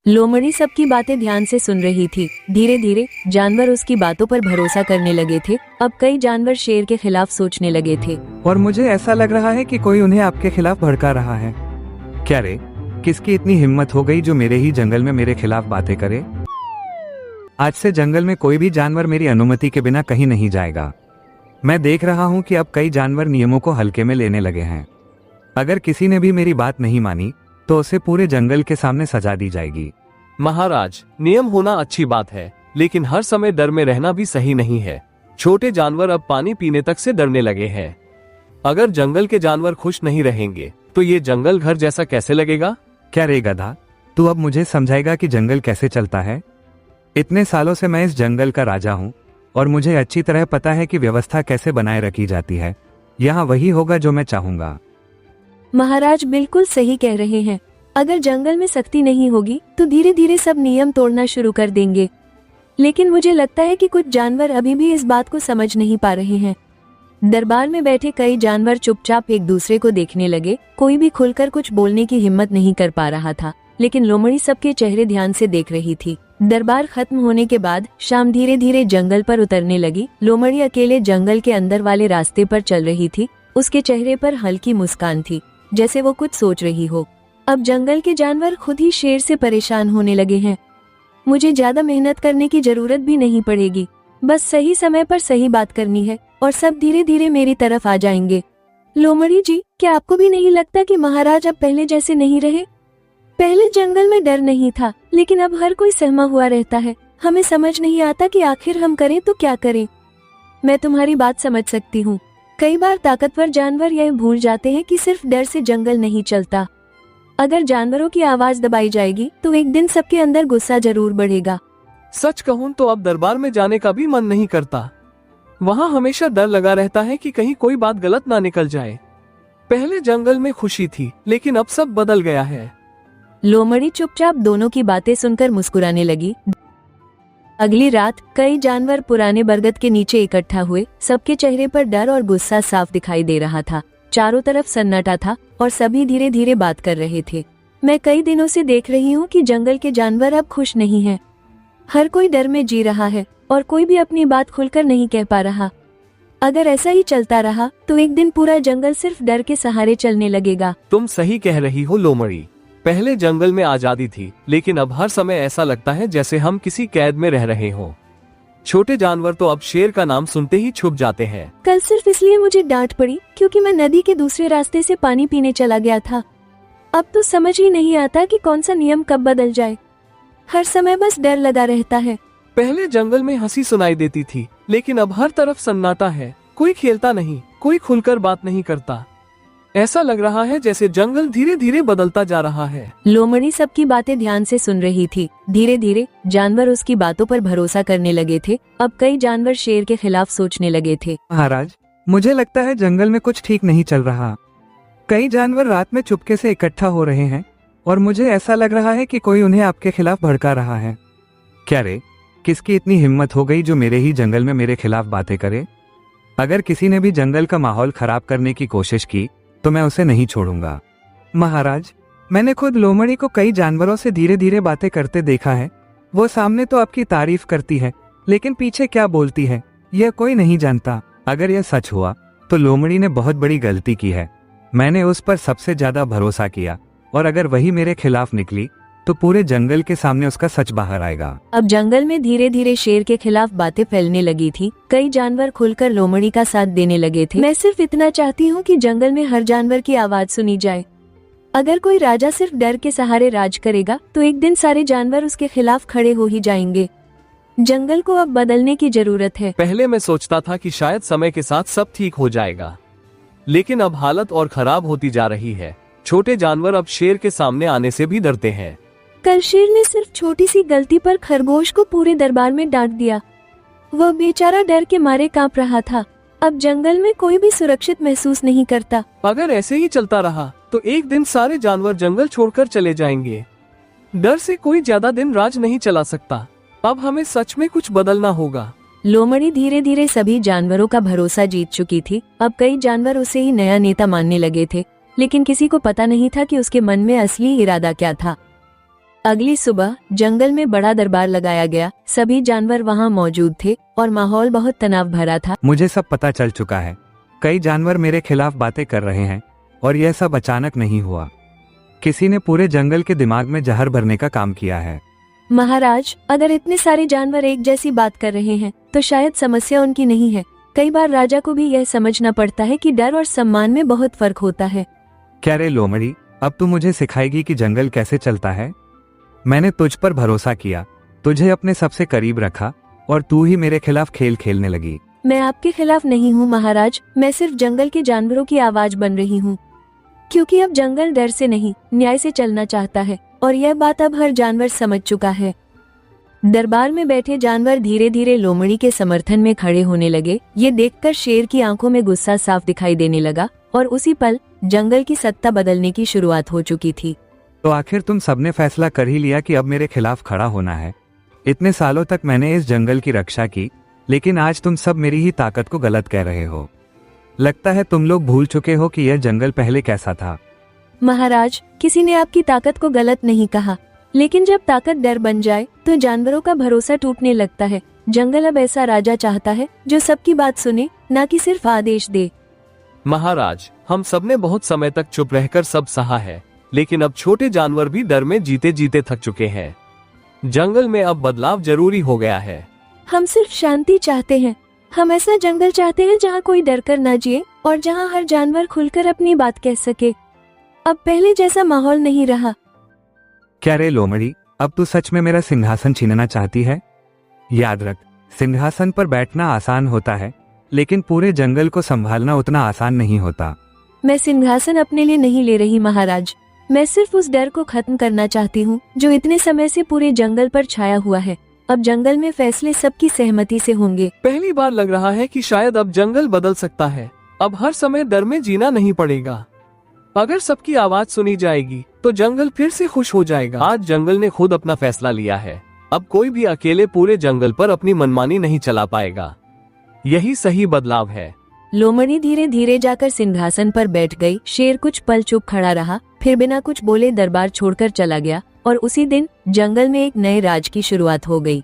लोमड़ी सबकी बातें ध्यान से सुन रही थी। धीरे धीरे जानवर उसकी बातों पर भरोसा करने लगे थे। अब कई जानवर शेर के खिलाफ सोचने लगे थे। और मुझे ऐसा लग रहा है कि कोई उन्हें आपके खिलाफ भड़का रहा है। क्या रे, किसकी इतनी हिम्मत हो गई जो मेरे ही जंगल में मेरे खिलाफ बातें करे? आज से जंगल में कोई भी जानवर मेरी अनुमति के बिना कहीं नहीं जाएगा। मैं देख रहा हूँ कि अब कई जानवर नियमों को हल्के में लेने लगे हैं। अगर किसी ने भी मेरी बात नहीं मानी तो उसे पूरे जंगल के सामने सजा दी जाएगी। महाराज, नियम होना अच्छी बात है, लेकिन हर समय डर में रहना भी सही नहीं है। छोटे जानवर अब पानी पीने तक से डरने लगे हैं। अगर जंगल के जानवर खुश नहीं रहेंगे तो ये जंगल घर जैसा कैसे लगेगा? क्या रे गधा, तू अब मुझे समझाएगा कि जंगल कैसे चलता है? इतने सालों से मैं इस जंगल का राजा हूँ और मुझे अच्छी तरह पता है कि व्यवस्था कैसे बनाए रखी जाती है। यहाँ वही होगा जो मैं चाहूंगा। महाराज बिल्कुल सही कह रहे हैं। अगर जंगल में सख्ती नहीं होगी तो धीरे धीरे सब नियम तोड़ना शुरू कर देंगे। लेकिन मुझे लगता है कि कुछ जानवर अभी भी इस बात को समझ नहीं पा रहे हैं। दरबार में बैठे कई जानवर चुपचाप एक दूसरे को देखने लगे। कोई भी खुलकर कुछ बोलने की हिम्मत नहीं कर पा रहा था, लेकिन लोमड़ी सबके चेहरे ध्यान से देख रही थी। दरबार खत्म होने के बाद शाम धीरे धीरे जंगल पर उतरने लगी। लोमड़ी अकेले जंगल के अंदर वाले रास्ते पर चल रही थी। उसके चेहरे पर हल्की मुस्कान थी, जैसे वो कुछ सोच रही हो। अब जंगल के जानवर खुद ही शेर से परेशान होने लगे हैं। मुझे ज्यादा मेहनत करने की जरूरत भी नहीं पड़ेगी, बस सही समय पर सही बात करनी है और सब धीरे धीरे मेरी तरफ आ जाएंगे। लोमड़ी जी, क्या आपको भी नहीं लगता कि महाराज अब पहले जैसे नहीं रहे? पहले जंगल में डर नहीं था, लेकिन अब हर कोई सहमा हुआ रहता है। हमें समझ नहीं आता कि आखिर हम करें तो क्या करें। मैं तुम्हारी बात समझ सकती हूँ। कई बार ताकतवर जानवर यह भूल जाते हैं कि सिर्फ डर से जंगल नहीं चलता। अगर जानवरों की आवाज दबाई जाएगी तो एक दिन सबके अंदर गुस्सा जरूर बढ़ेगा। सच कहूँ तो अब दरबार में जाने का भी मन नहीं करता। वहाँ हमेशा डर लगा रहता है कि कहीं कोई बात गलत ना निकल जाए। पहले जंगल में खुशी थी, लेकिन अब सब बदल गया है। लोमड़ी चुपचाप दोनों की बातें सुनकर मुस्कुराने लगी। अगली रात कई जानवर पुराने बरगद के नीचे इकट्ठा हुए। सबके चेहरे पर डर और गुस्सा साफ दिखाई दे रहा था। चारों तरफ सन्नाटा था और सभी धीरे धीरे बात कर रहे थे। मैं कई दिनों से देख रही हूँ कि जंगल के जानवर अब खुश नहीं हैं। हर कोई डर में जी रहा है और कोई भी अपनी बात खुलकर नहीं कह पा रहा। अगर ऐसा ही चलता रहा तो एक दिन पूरा जंगल सिर्फ डर के सहारे चलने लगेगा। तुम सही कह रही हो लोमड़ी। पहले जंगल में आजादी थी, लेकिन अब हर समय ऐसा लगता है जैसे हम किसी कैद में रह रहे हों। छोटे जानवर तो अब शेर का नाम सुनते ही छुप जाते हैं। कल सिर्फ इसलिए मुझे डांट पड़ी क्योंकि मैं नदी के दूसरे रास्ते से पानी पीने चला गया था। अब तो समझ ही नहीं आता कि कौन सा नियम कब बदल जाए। हर समय बस डर लगा रहता है। पहले जंगल में हंसी सुनाई देती थी, लेकिन अब हर तरफ सन्नाटा है। कोई खेलता नहीं, कोई खुलकर बात नहीं करता। ऐसा लग रहा है जैसे जंगल धीरे धीरे बदलता जा रहा है। लोमड़ी सबकी बातें ध्यान से सुन रही थी। धीरे धीरे जानवर उसकी बातों पर भरोसा करने लगे थे। अब कई जानवर शेर के खिलाफ सोचने लगे थे। महाराज, मुझे लगता है जंगल में कुछ ठीक नहीं चल रहा। कई जानवर रात में चुपके से इकट्ठा हो रहे हैं और मुझे ऐसा लग रहा है कि कोई उन्हें आपके खिलाफ भड़का रहा है। क्या रे, किसकी इतनी हिम्मत हो गई जो मेरे ही जंगल में मेरे खिलाफ बातें करे? अगर किसी ने भी जंगल का माहौल खराब करने की कोशिश की तो मैं उसे नहीं छोड़ूंगा। महाराज, मैंने खुद लोमड़ी को कई जानवरों से धीरे धीरे बातें करते देखा है। वो सामने तो आपकी तारीफ करती है, लेकिन पीछे क्या बोलती है यह कोई नहीं जानता। अगर यह सच हुआ तो लोमड़ी ने बहुत बड़ी गलती की है। मैंने उस पर सबसे ज्यादा भरोसा किया और अगर वही मेरे खिलाफ निकली तो पूरे जंगल के सामने उसका सच बाहर आएगा। अब जंगल में धीरे धीरे शेर के खिलाफ बातें फैलने लगी थी। कई जानवर खुलकर लोमड़ी का साथ देने लगे थे। मैं सिर्फ इतना चाहती हूँ कि जंगल में हर जानवर की आवाज सुनी जाए। अगर कोई राजा सिर्फ डर के सहारे राज करेगा तो एक दिन सारे जानवर उसके खिलाफ खड़े हो ही जाएंगे। जंगल को अब बदलने की जरूरत है। पहले मैं सोचता था कि शायद समय के साथ सब ठीक हो जाएगा, लेकिन अब हालत और खराब होती जा रही है। छोटे जानवर अब शेर के सामने आने से भी डरते हैं। कल शेर ने सिर्फ छोटी सी गलती पर खरगोश को पूरे दरबार में डांट दिया। वह बेचारा डर के मारे कांप रहा था। अब जंगल में कोई भी सुरक्षित महसूस नहीं करता। अगर ऐसे ही चलता रहा तो एक दिन सारे जानवर जंगल छोड़कर चले जाएंगे। डर से कोई ज्यादा दिन राज नहीं चला सकता। अब हमें सच में कुछ बदलना होगा। लोमड़ी धीरे धीरे सभी जानवरों का भरोसा जीत चुकी थी। अब कई जानवर उसे ही नया नेता मानने लगे थे, लेकिन किसी को पता नहीं था कि उसके मन में असली इरादा क्या था। अगली सुबह जंगल में बड़ा दरबार लगाया गया। सभी जानवर वहां मौजूद थे और माहौल बहुत तनाव भरा था। मुझे सब पता चल चुका है। कई जानवर मेरे खिलाफ बातें कर रहे हैं और यह सब अचानक नहीं हुआ। किसी ने पूरे जंगल के दिमाग में जहर भरने का काम किया है। महाराज, अगर इतने सारे जानवर एक जैसी बात कर रहे हैं तो शायद समस्या उनकी नहीं है। कई बार राजा को भी यह समझना पड़ता है कि डर और सम्मान में बहुत फर्क होता है। क्या रे लोमड़ी, अब तू मुझे सिखाएगी कि जंगल कैसे चलता है? मैंने तुझ पर भरोसा किया, तुझे अपने सबसे करीब रखा और तू ही मेरे खिलाफ खेल खेलने लगी। मैं आपके खिलाफ नहीं हूँ महाराज, मैं सिर्फ जंगल के जानवरों की आवाज बन रही हूँ। क्योंकि अब जंगल डर से नहीं, न्याय से चलना चाहता है और यह बात अब हर जानवर समझ चुका है। दरबार में बैठे जानवर धीरे धीरे लोमड़ी के समर्थन में खड़े होने लगे। ये देखकर शेर की आंखों में गुस्सा साफ दिखाई देने लगा और उसी पल जंगल की सत्ता बदलने की शुरुआत हो चुकी थी। तो आखिर तुम सबने फैसला कर ही लिया कि अब मेरे खिलाफ खड़ा होना है। इतने सालों तक मैंने इस जंगल की रक्षा की, लेकिन आज तुम सब मेरी ही ताकत को गलत कह रहे हो। लगता है तुम लोग भूल चुके हो कि यह जंगल पहले कैसा था। महाराज, किसी ने आपकी ताकत को गलत नहीं कहा, लेकिन जब ताकत डर बन जाए तो जानवरों का भरोसा टूटने लगता है। जंगल अब ऐसा राजा चाहता है जो सबकी बात सुने, न कि सिर्फ आदेश दे। महाराज, हम सबने बहुत समय तक चुप रहकर सब सहा है, लेकिन अब छोटे जानवर भी डर में जीते जीते थक चुके हैं। जंगल में अब बदलाव जरूरी हो गया है। हम सिर्फ शांति चाहते हैं। हम ऐसा जंगल चाहते हैं जहाँ कोई डरकर ना जिए और जहाँ हर जानवर खुलकर अपनी बात कह सके। अब पहले जैसा माहौल नहीं रहा। क्या रे लोमड़ी, अब तू सच में मेरा सिंहासन छीनना चाहती है? याद रख, सिंहासन पर बैठना आसान होता है, लेकिन पूरे जंगल को संभालना उतना आसान नहीं होता। मैं सिंहासन अपने लिए नहीं ले रही महाराज, मैं सिर्फ उस डर को खत्म करना चाहती हूँ जो इतने समय से पूरे जंगल पर छाया हुआ है। अब जंगल में फैसले सबकी सहमति से होंगे। पहली बार लग रहा है कि शायद अब जंगल बदल सकता है। अब हर समय डर में जीना नहीं पड़ेगा। अगर सबकी आवाज सुनी जाएगी तो जंगल फिर से खुश हो जाएगा। आज जंगल ने खुद अपना फैसला लिया है। अब कोई भी अकेले पूरे जंगल पर अपनी मनमानी नहीं चला पाएगा। यही सही बदलाव है। लोमड़ी धीरे धीरे जाकर सिंहासन पर बैठ गई। शेर कुछ पल चुप खड़ा रहा, फिर बिना कुछ बोले दरबार छोड़कर चला गया और उसी दिन जंगल में एक नए राज की शुरुआत हो गई।